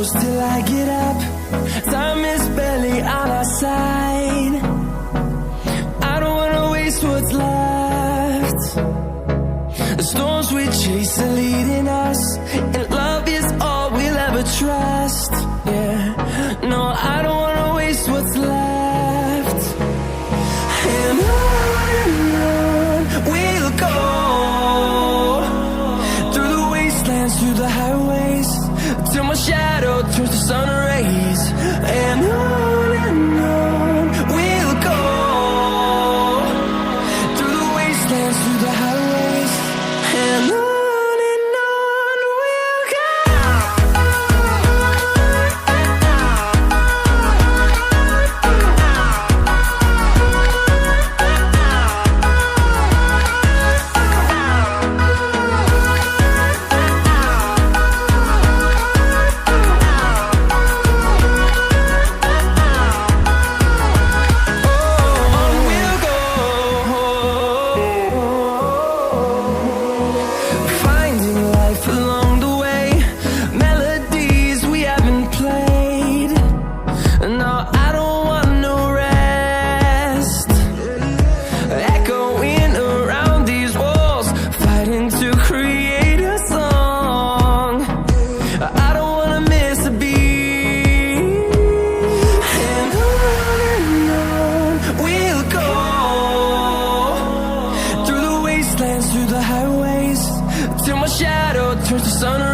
close till I get up. Time is barely on our side. I don't wanna waste what's left. The storms we chase are leading us, and love is all we'll ever trust. Yeah, no, I don't wanna waste what's left. And on we'll go, through the wastelands, through the highways, till my shadow turns to sun rays. And on we'll go, through the wastelands, through the highways, and on we'll go. Through the highways, till my shadow turns to sun.